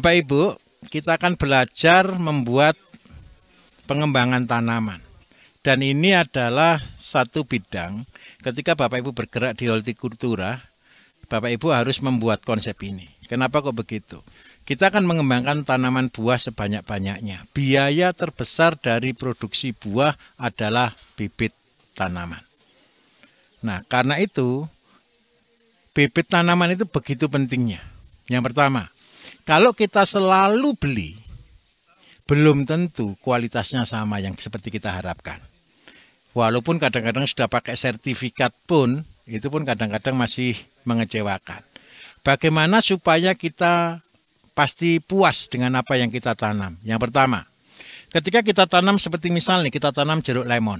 Bapak Ibu, kita akan belajar membuat pengembangan tanaman. Dan ini adalah satu bidang ketika Bapak Ibu bergerak di hortikultura, Bapak Ibu harus membuat konsep ini. Kenapa kok begitu? Kita akan mengembangkan tanaman buah sebanyak-banyaknya. Biaya terbesar dari produksi buah adalah bibit tanaman. Nah, karena itu bibit tanaman itu begitu pentingnya. Yang pertama, kalau kita selalu beli, belum tentu kualitasnya sama yang seperti kita harapkan. Walaupun kadang-kadang sudah pakai sertifikat pun, itu pun kadang-kadang masih mengecewakan. Bagaimana supaya kita pasti puas dengan apa yang kita tanam? Yang pertama, ketika kita tanam seperti misalnya kita tanam jeruk lemon.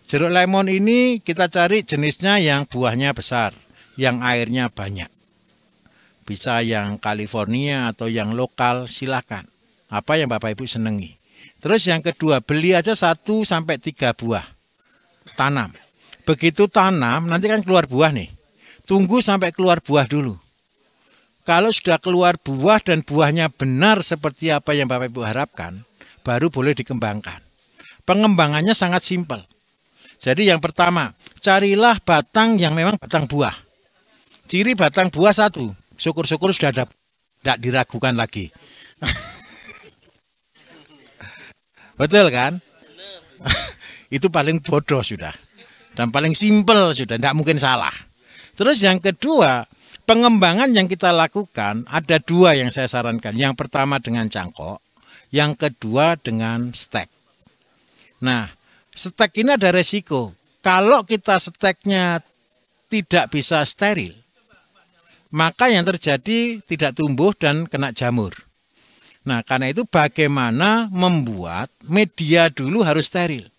Jeruk lemon ini kita cari jenisnya yang buahnya besar, yang airnya banyak. Bisa yang California atau yang lokal, silakan. Apa yang Bapak Ibu senangi. Terus yang kedua, beli aja 1 sampai 3 buah. Tanam. Begitu tanam, nanti kan keluar buah nih. Tunggu sampai keluar buah dulu. Kalau sudah keluar buah dan buahnya benar seperti apa yang Bapak Ibu harapkan, baru boleh dikembangkan. Pengembangannya sangat simpel. Jadi yang pertama, carilah batang yang memang batang buah. Ciri batang buah 1. Syukur-syukur sudah ada, tidak diragukan lagi. Betul kan? Itu paling bodoh sudah. Dan paling simpel sudah, tidak mungkin salah. Terus yang kedua, pengembangan yang kita lakukan ada 2 yang saya sarankan. Yang pertama dengan cangkok, yang kedua dengan stek. Nah, stek ini ada resiko. Kalau kita steknya tidak bisa steril, maka yang terjadi tidak tumbuh dan kena jamur. Nah, karena itu bagaimana membuat media dulu harus steril.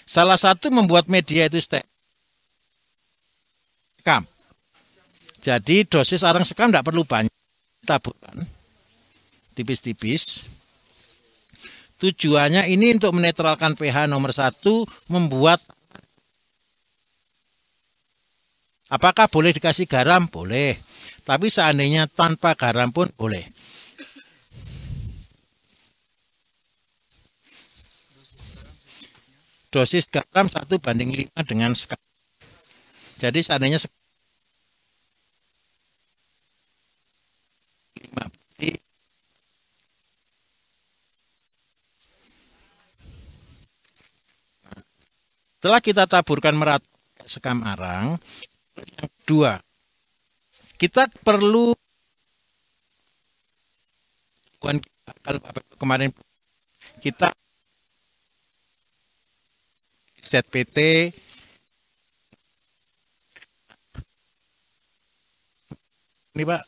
Salah satu membuat media itu steril. Sekam. Jadi dosis arang sekam tidak perlu banyak. Taburkan tipis-tipis. Tujuannya ini untuk menetralkan pH nomor 1, membuat. Apakah boleh dikasih garam? Boleh. Tapi seandainya tanpa garam pun boleh. Dosis garam 1:5 dengan sekam. Jadi seandainya 5. Setelah kita taburkan merata sekam arang, yang kedua, kita perlu, kalau kemarin kita ZPT ini Pak,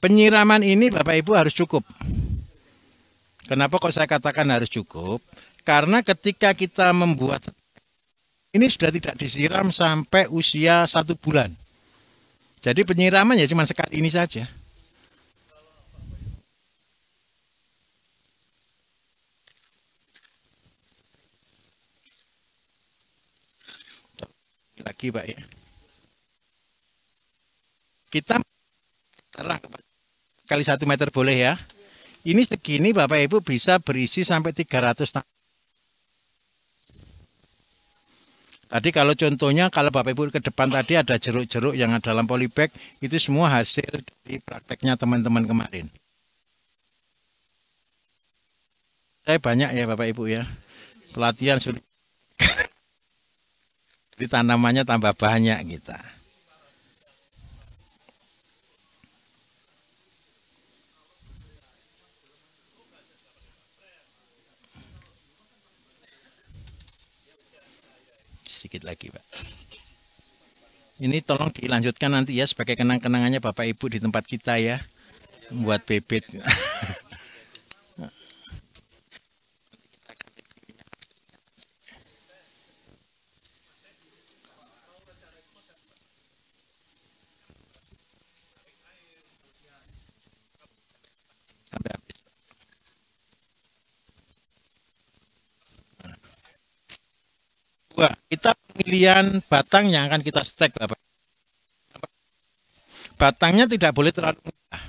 penyiraman ini Bapak Ibu harus cukup. Kenapa kok saya katakan harus cukup? Karena ketika kita membuat ini sudah tidak disiram sampai usia 1 bulan. Jadi penyiraman ya cuma sekali ini saja. Lagi Pak ya. Kita kali 1 meter boleh ya. Ini segini Bapak Ibu bisa berisi sampai 300 tangan. Tadi kalau contohnya, kalau Bapak Ibu ke depan tadi ada jeruk-jeruk yang ada dalam polybag, itu semua hasil dari prakteknya teman-teman kemarin. Saya banyak ya Bapak Ibu ya, pelatihan sudah. Jadi tanamannya tambah banyak kita. Sedikit lagi Pak. Ini tolong dilanjutkan nanti ya sebagai kenang-kenangannya Bapak Ibu di tempat kita ya, buat bibit. pemilihan batang yang akan kita stek, Bapak. Batangnya tidak boleh terlalu mudah.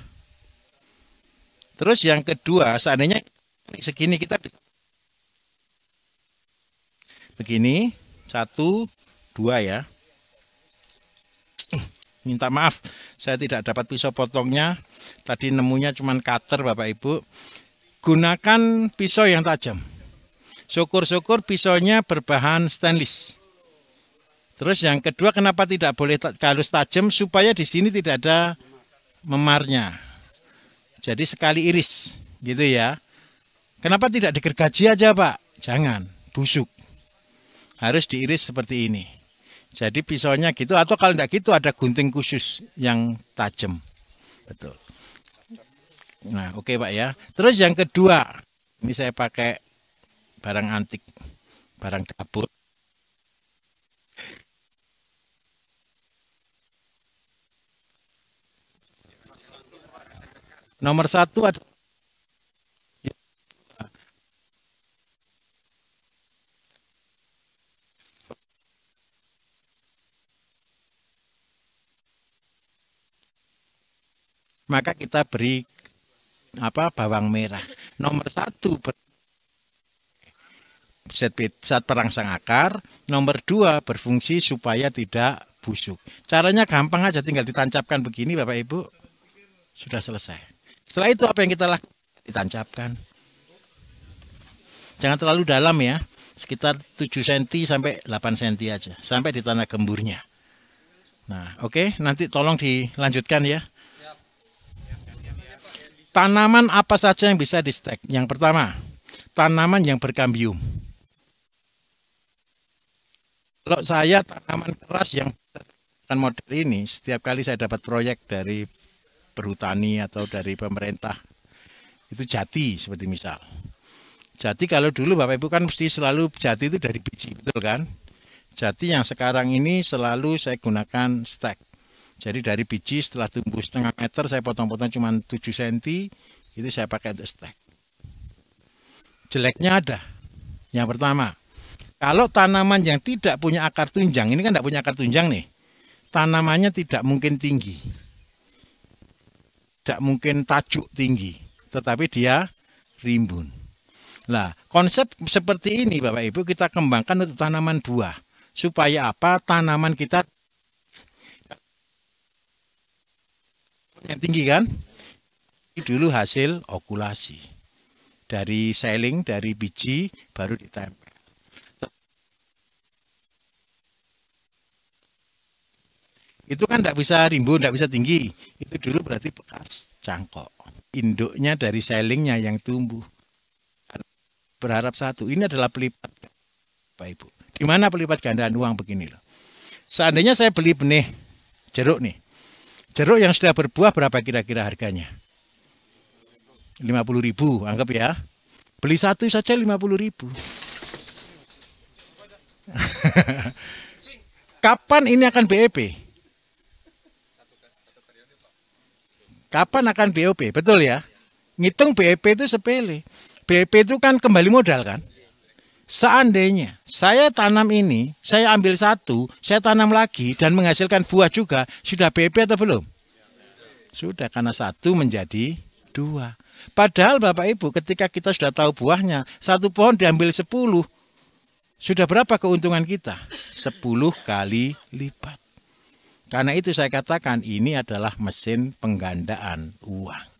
Terus yang kedua, seandainya segini kita bisa begini, 1, 2 ya. Minta maaf, saya tidak dapat pisau potongnya. Tadi nemunya cuma cutter, Bapak Ibu. Gunakan pisau yang tajam. Syukur-syukur pisaunya berbahan stainless. Terus yang kedua, kenapa tidak boleh halus tajam? Supaya di sini tidak ada memarnya. Jadi sekali iris, gitu ya. Kenapa tidak digergaji aja, Pak? Jangan, busuk. Harus diiris seperti ini. Jadi pisaunya gitu, atau kalau tidak gitu ada gunting khusus yang tajam. Betul. Nah, oke Pak ya. Terus yang kedua, ini saya pakai barang antik, barang dapur. Nomor 1 ada maka kita beri bawang merah. Nomor 1 zat perangsang akar. Nomor 2 berfungsi supaya tidak busuk. Caranya gampang aja, tinggal ditancapkan begini Bapak Ibu. Sudah selesai. Setelah itu apa yang kita lakukan? Ditancapkan. Jangan terlalu dalam ya. Sekitar 7 cm sampai 8 cm aja. Sampai di tanah gemburnya. Nah oke, nanti tolong dilanjutkan ya. Tanaman apa saja yang bisa di stek? Yang pertama, tanaman yang berkambium. Kalau saya tanaman keras yang model ini, setiap kali saya dapat proyek dari perhutani atau dari pemerintah, itu jati seperti misal. Jati kalau dulu Bapak Ibu kan mesti selalu jati itu dari biji, betul kan? Jati yang sekarang ini selalu saya gunakan stek. Jadi dari biji setelah tumbuh setengah meter saya potong-potong cuma 7 cm, itu saya pakai untuk stek. Jeleknya ada. Yang pertama, kalau tanaman yang tidak punya akar tunjang, ini kan tidak punya akar tunjang nih, tanamannya tidak mungkin tinggi, tidak mungkin tajuk tinggi, tetapi dia rimbun. Nah, konsep seperti ini Bapak Ibu kita kembangkan untuk tanaman buah. Supaya apa? Tanaman kita yang tinggi kan? Ini dulu hasil okulasi. Dari saling, dari biji, baru ditempel. Itu kan tidak bisa rimbun, tidak bisa tinggi. Itu dulu berarti bekas cangkok. Induknya dari sailingnya yang tumbuh. Berharap satu, ini adalah pelipat Bapak Ibu. Di mana pelipat gandaan uang begini loh. Seandainya saya beli benih jeruk nih. Jeruk yang sudah berbuah berapa kira-kira harganya? 50.000, anggap ya. Beli satu saja 50.000. Kapan ini akan BEP? Kapan akan BOP? Betul ya? Ngitung BEP itu sepele. BEP itu kan kembali modal kan? Seandainya saya tanam ini, saya ambil satu, saya tanam lagi dan menghasilkan buah juga, sudah BEP atau belum? Sudah, karena satu menjadi 2. Padahal Bapak Ibu ketika kita sudah tahu buahnya, satu pohon diambil 10, sudah berapa keuntungan kita? 10 kali lipat. Karena itu saya katakan ini adalah mesin penggandaan uang.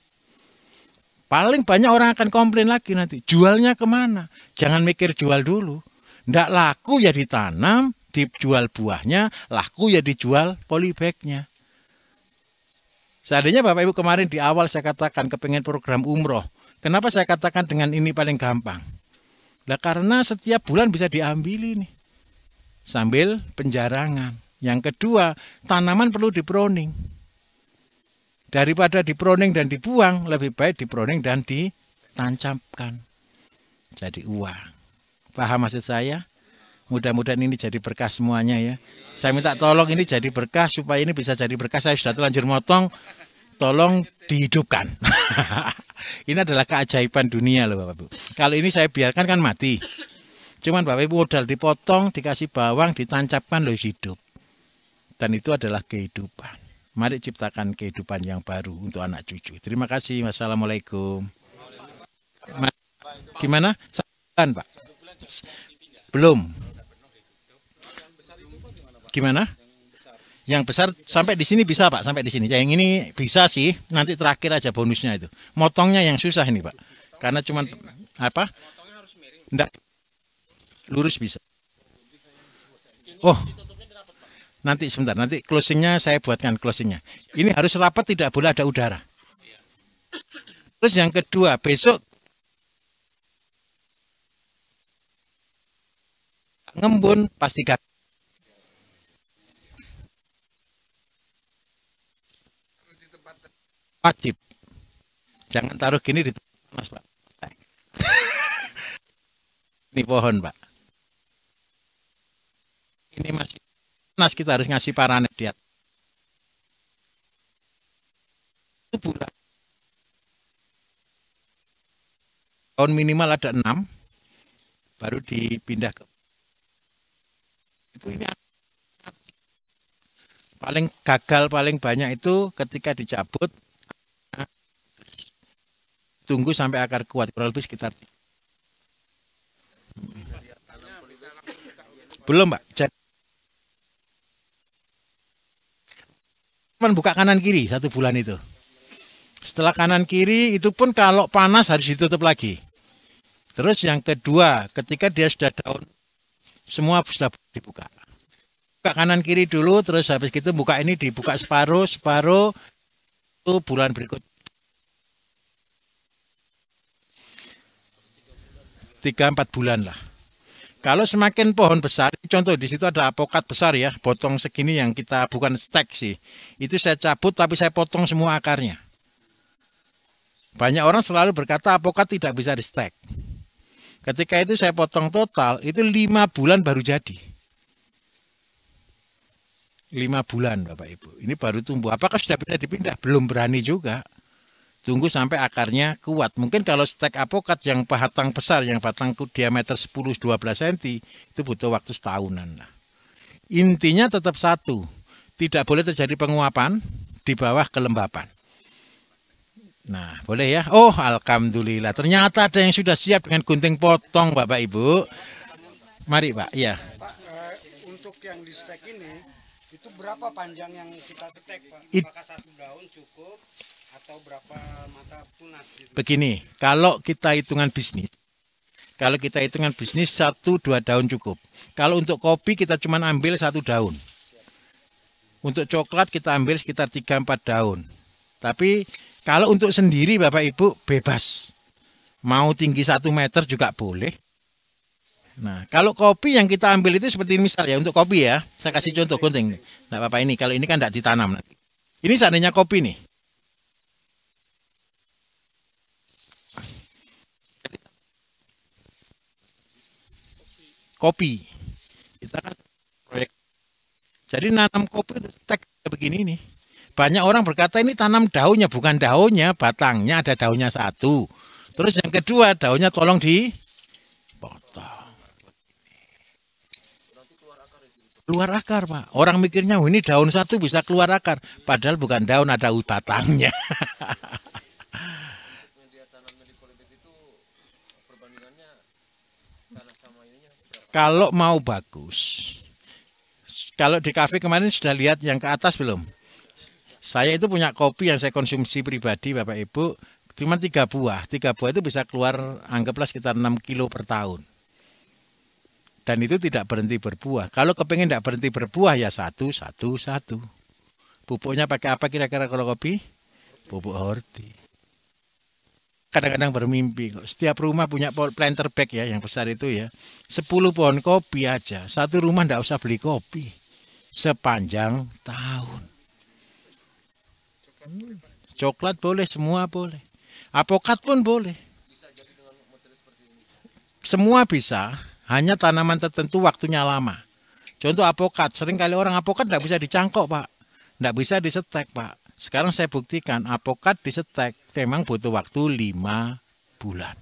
Paling banyak orang akan komplain lagi nanti, jualnya kemana? Jangan mikir jual dulu. Nggak laku ya ditanam, dijual buahnya, laku ya dijual polybagnya. Seandainya Bapak Ibu kemarin di awal saya katakan kepengen program umroh. Kenapa saya katakan dengan ini paling gampang? Nah, karena setiap bulan bisa diambil ini. Sambil penjarangan. Yang kedua, tanaman perlu diproning. Daripada diproning dan dibuang, lebih baik diproning dan ditancapkan. Jadi uang. Paham maksud saya? Mudah-mudahan ini jadi berkah semuanya ya. Saya minta tolong ini jadi berkah, supaya ini bisa jadi berkah. Saya sudah terlanjur motong, tolong dihidupkan. Ini adalah keajaiban dunia loh Bapak Ibu. Kalau ini saya biarkan kan mati. Cuman Bapak Ibu modal dipotong, dikasih bawang, ditancapkan loh hidup. Dan itu adalah kehidupan. Mari ciptakan kehidupan yang baru untuk anak cucu. Terima kasih. Wassalamualaikum. Gimana? 1 bulan, Pak? Belum. Gimana? Yang besar sampai di sini bisa, Pak, sampai di sini. Yang ini bisa sih, nanti terakhir aja bonusnya itu. Motongnya yang susah ini, Pak. Karena cuman apa? Enggak. Lurus bisa. Oh. Nanti sebentar, nanti closingnya saya buatkan closingnya. Ini harus rapat, tidak boleh ada udara. Terus yang kedua, besok ngembun pastikan wajib. Jangan taruh gini di Mas, Pak. Ini pohon, Pak. Ini masih panas, kita harus ngasih paranet dia. Itu bulan. Tahun minimal ada 6, baru dipindah ke. Itu ini paling gagal paling banyak itu ketika dicabut. Tunggu sampai akar kuat, kurang lebih sekitar. Belum, Pak. Cuman buka kanan kiri 1 bulan itu. Setelah kanan kiri itu pun kalau panas harus ditutup lagi. Terus yang kedua, ketika dia sudah daun, semua sudah dibuka. Buka kanan kiri dulu, terus habis itu buka ini dibuka separuh itu bulan berikut. 3-4 bulan lah. Kalau semakin pohon besar, contoh di situ ada apokat besar ya, potong segini yang kita bukan stek sih. Itu saya cabut tapi saya potong semua akarnya. Banyak orang selalu berkata apokat tidak bisa di stek. Ketika itu saya potong total, itu 5 bulan baru jadi. 5 bulan Bapak Ibu. Ini baru tumbuh. Apakah sudah bisa dipindah? Belum berani juga. Tunggu sampai akarnya kuat. Mungkin kalau stek apokat yang batang besar, yang batang diameter 10-12 cm, itu butuh waktu setahunan lah. Intinya tetap satu, tidak boleh terjadi penguapan di bawah kelembapan. Nah, boleh ya? Oh, alhamdulillah. Ternyata ada yang sudah siap dengan gunting potong, Bapak Ibu. Mari, Pak. Ya. Pak, untuk yang di stek ini, itu berapa panjang yang kita stek, Pak? Apakah 1 daun cukup? Atau berapa mata tunas gitu? Begini, kalau kita hitungan bisnis 1-2 daun cukup. Kalau untuk kopi kita cuma ambil 1 daun. Untuk coklat kita ambil sekitar 3-4 daun. Tapi kalau untuk sendiri Bapak Ibu bebas. Mau tinggi 1 meter juga boleh. Nah, kalau kopi yang kita ambil itu seperti misal ya, untuk kopi ya, saya kasih contoh gunting. Nah, Bapak ini, kalau ini kan tidak ditanam nanti. Ini seandainya kopi nih. Kopi. Kita kan proyek. Jadi nanam kopi itu tek begini nih. Banyak orang berkata ini tanam daunnya, bukan daunnya, batangnya ada daunnya 1. Terus yang kedua, daunnya tolong dipotong. Keluar akar, Pak. Orang mikirnya, oh, ini daun 1 bisa keluar akar. Padahal bukan daun, ada batangnya. Kalau mau bagus, kalau di kafe kemarin sudah lihat yang ke atas belum? Saya itu punya kopi yang saya konsumsi pribadi, Bapak Ibu, cuma 3 buah. 3 buah itu bisa keluar, anggaplah sekitar 6 kilo per tahun. Dan itu tidak berhenti berbuah. Kalau kepengen tidak berhenti berbuah ya 1. Pupuknya pakai apa kira-kira kalau kopi? Pupuk horti. Kadang-kadang bermimpi kok. Setiap rumah punya planter bag ya, yang besar itu ya. 10 pohon kopi aja. 1 rumah tidak usah beli kopi. Sepanjang tahun. Coklat boleh, semua boleh. Apokat pun boleh. Semua bisa, hanya tanaman tertentu waktunya lama. Contoh apokat, sering kali orang apokat tidak bisa dicangkok, Pak. Tidak bisa disetek, Pak. Sekarang saya buktikan, apokat disetek memang butuh waktu 5 bulan.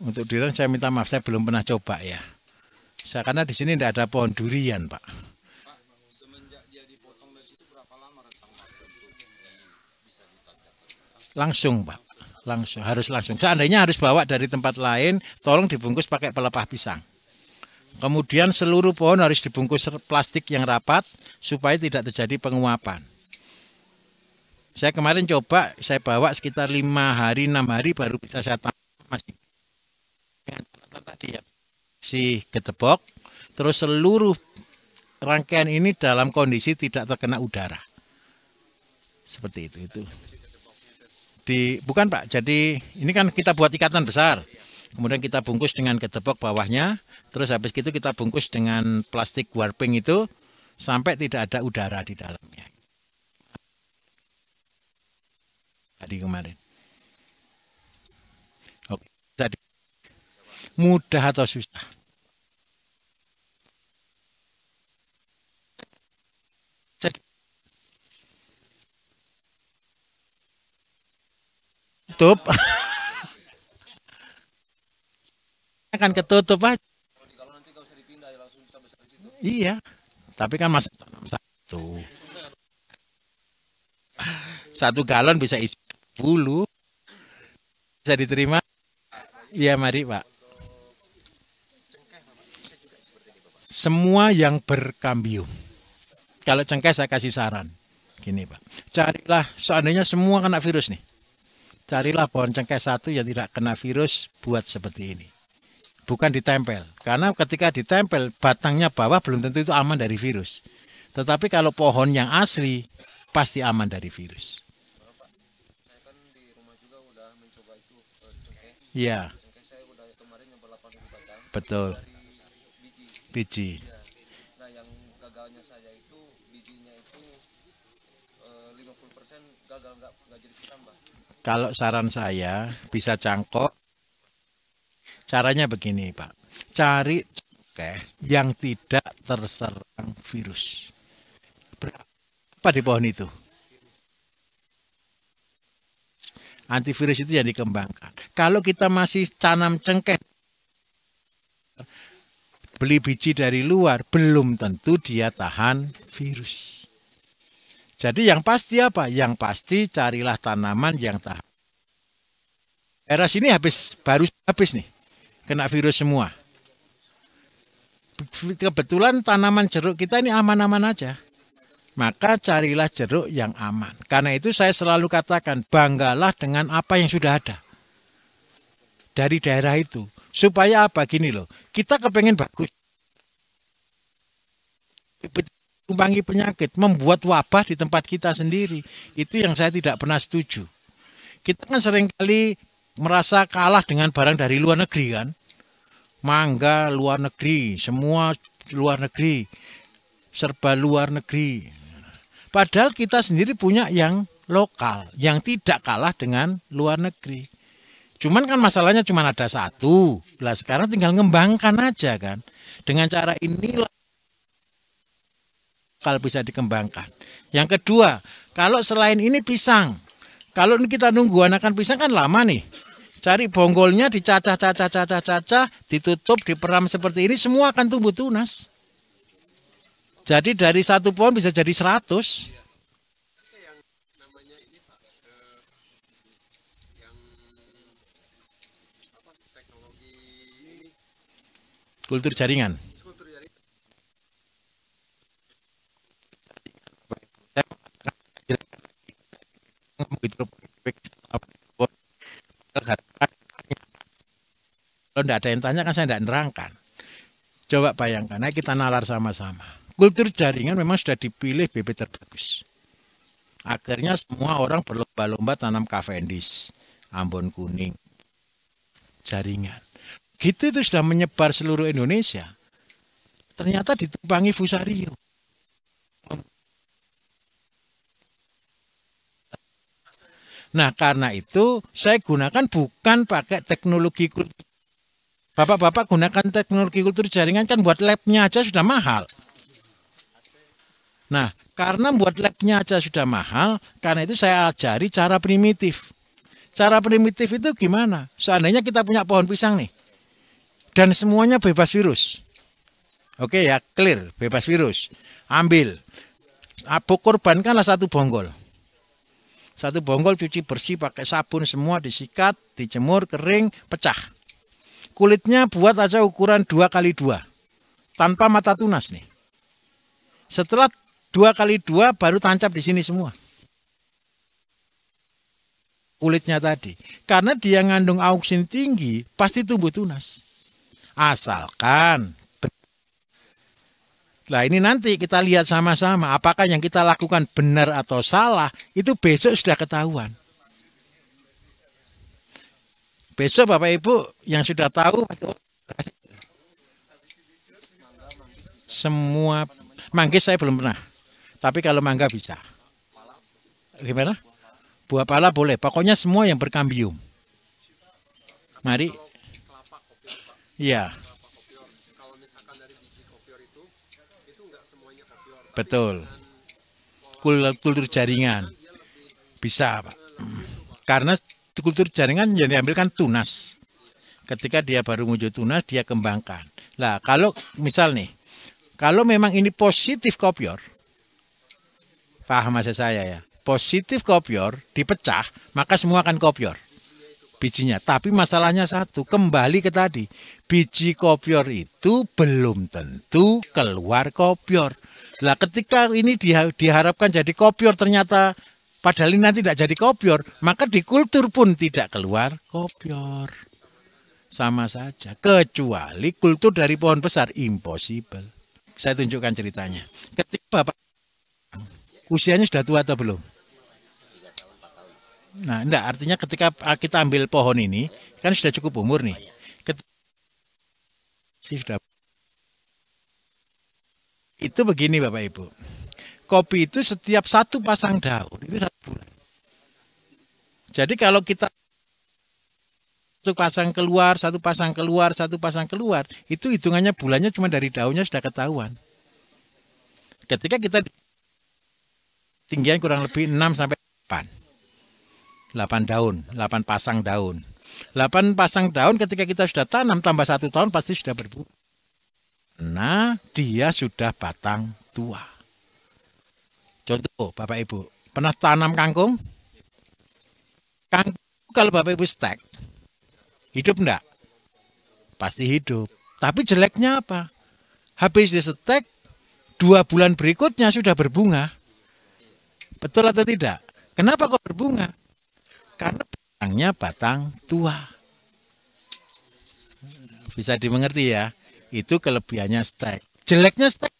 Untuk durian saya minta maaf, saya belum pernah coba ya. Karena di sini tidak ada pohon durian, Pak. Semenjak dia dipotong dari situ berapa lama rentang waktu untuk bisa ditancap? Langsung, Pak. Langsung. Seandainya harus bawa dari tempat lain, tolong dibungkus pakai pelepah pisang. Kemudian seluruh pohon harus dibungkus plastik yang rapat supaya tidak terjadi penguapan. Saya kemarin coba, saya bawa sekitar 5 hari, 6 hari baru bisa saya tanam. Masih tadi ya, si gedebok, terus seluruh rangkaian ini dalam kondisi tidak terkena udara. Seperti itu. Bukan Pak, jadi ini kan kita buat ikatan besar. Kemudian kita bungkus dengan gedebok bawahnya, terus habis itu kita bungkus dengan plastik warping itu sampai tidak ada udara di dalamnya. Tadi kemarin. Oke, tadi mudah atau susah? Tutup. Akan ketutup aja. Kalau nanti nggak usah dipindah ya langsung bisa besar di situ. Iya, tapi kan masih tanam satu galon bisa isi 10. Bisa diterima? Iya, mari Pak. Semua yang berkambium. Kalau cengkeh saya kasih saran. Gini Pak, carilah seandainya semua kena virus nih. Carilah pohon cengkeh satu yang tidak kena virus, buat seperti ini. Bukan ditempel, karena ketika ditempel batangnya bawah belum tentu itu aman dari virus. Tetapi kalau pohon yang asli pasti aman dari virus. Saya kan di rumah juga udah mencoba itu cengkeh. Iya. Cengkeh saya udah kemarin nyoba 8.000 batang. Betul. Dari Biji. Ya. Nah yang gagalnya saya itu bijinya itu 50% gagal nggak jadi ditambah. Kalau saran saya bisa cangkok. Caranya begini Pak, cari cengkeh yang tidak terserang virus. Berapa di pohon itu? Antivirus itu yang dikembangkan. Kalau kita masih tanam cengkeh, beli biji dari luar, belum tentu dia tahan virus. Jadi yang pasti apa? Yang pasti carilah tanaman yang tahan. Era sini baru habis nih. Kena virus semua. Kebetulan tanaman jeruk kita ini aman-aman aja. Maka carilah jeruk yang aman. Karena itu saya selalu katakan, banggalah dengan apa yang sudah ada. Dari daerah itu. Supaya apa? Gini loh, kita kepengen bagus. Tumpangi penyakit, membuat wabah di tempat kita sendiri. Itu yang saya tidak pernah setuju. Kita kan seringkali merasa kalah dengan barang dari luar negeri kan. Mangga luar negeri, semua luar negeri, serba luar negeri. Padahal kita sendiri punya yang lokal, yang tidak kalah dengan luar negeri. Cuman kan masalahnya cuma ada satu. Lah sekarang tinggal ngembangkan aja kan. Dengan cara inilah kalau bisa dikembangkan. Yang kedua, kalau selain ini pisang. Kalau kita nunggu anakan pisang kan lama nih. Cari bonggolnya, dicacah, ditutup, diperam seperti ini, semua akan tumbuh tunas. Jadi dari satu pohon bisa jadi 100. Yang namanya ini Pak, yang apa teknologi ini? Kultur jaringan. Kultur jaringan. Kalau tidak ada yang tanya kan saya tidak nerangkan. Coba bayangkan, ayo kita nalar sama-sama. Kultur jaringan memang sudah dipilih bibit terbagus. Akhirnya semua orang berlomba-lomba tanam Cavendish, Ambon kuning, jaringan. Gitu itu sudah menyebar seluruh Indonesia. Ternyata ditumpangi Fusario. Nah karena itu saya gunakan bukan pakai teknologi kultur. Bapak-bapak gunakan teknologi kultur jaringan kan buat labnya aja sudah mahal. Nah karena buat labnya aja sudah mahal, karena itu saya ajari cara primitif. Cara primitif itu gimana? Seandainya kita punya pohon pisang nih, dan semuanya bebas virus. Oke ya, clear, bebas virus. Ambil, korbankanlah satu bonggol. Satu bonggol cuci bersih pakai sabun semua, disikat, dijemur, kering, pecah. Kulitnya buat aja ukuran 2x2, tanpa mata tunas nih. Setelah 2x2 baru tancap di sini semua. Kulitnya tadi, karena dia ngandung auksin tinggi, pasti tumbuh tunas. Asalkan, nah ini nanti kita lihat sama-sama, apakah yang kita lakukan benar atau salah, itu besok sudah ketahuan. Besok Bapak Ibu yang sudah tahu, semua, manggis saya belum pernah, tapi kalau mangga bisa. Gimana? Buah pala boleh, pokoknya semua yang berkambium. Mari. Iya. Kalau misalkan dari biji kopior itu enggak semuanya kopior. Betul. Kultur jaringan. Bisa, Pak. Karena kultur jaringan yang diambilkan tunas. Ketika dia baru muncul tunas, dia kembangkan. Nah, kalau misal nih, kalau memang ini positif kopior, paham maksud saya ya? Positif kopior dipecah, maka semua akan kopior bijinya. Tapi masalahnya satu, kembali ke tadi, biji kopior itu belum tentu keluar kopior. Lah ketika ini diharapkan jadi kopior, ternyata padahal ini nanti tidak jadi kopior, maka di kultur pun tidak keluar kopior. Sama saja, kecuali kultur dari pohon besar, impossible. Saya tunjukkan ceritanya. Ketika Bapak usianya sudah tua atau belum? Nah, enggak, artinya ketika kita ambil pohon ini, kan sudah cukup umur nih. Sudah. Itu begini Bapak Ibu. Kopi itu setiap satu pasang daun, itu 1 bulan. Jadi kalau kita satu pasang keluar, satu pasang keluar, satu pasang keluar, itu hitungannya bulannya cuma dari daunnya sudah ketahuan. Ketika kita tinggian kurang lebih 6 sampai 8 daun, 8 pasang daun. 8 pasang daun ketika kita sudah tanam tambah 1 tahun pasti sudah berbuah. Nah, dia sudah batang tua. Contoh Bapak Ibu, pernah tanam kangkung? Kangkung kalau Bapak Ibu stek, hidup enggak? Pasti hidup. Tapi jeleknya apa? Habis distek, 2 bulan berikutnya sudah berbunga. Betul atau tidak? Kenapa kok berbunga? Karena batangnya batang tua. Bisa dimengerti ya? Itu kelebihannya stek. Jeleknya stek.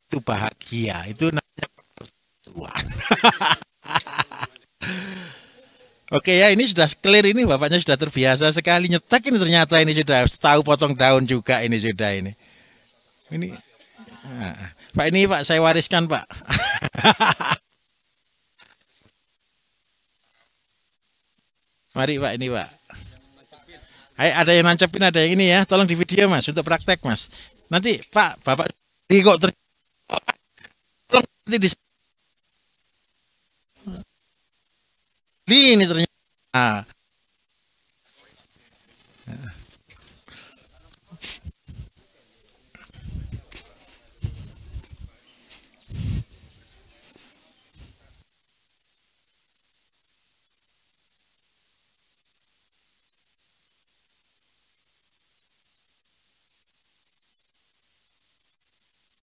Itu bahagia. Itu namanya persetujuan. Oke ya, ini sudah clear ini. Bapaknya sudah terbiasa sekali nyetek ini, ternyata ini sudah tahu potong daun juga ini sudah ini. Ini Pak, ini Pak saya wariskan Pak. Mari Pak, ini Pak. Ayo, ada yang nancepin, ada yang ini ya. Tolong di video Mas untuk praktek Mas. Nanti Pak, Bapak ini kok tolong nanti di ini ternyata.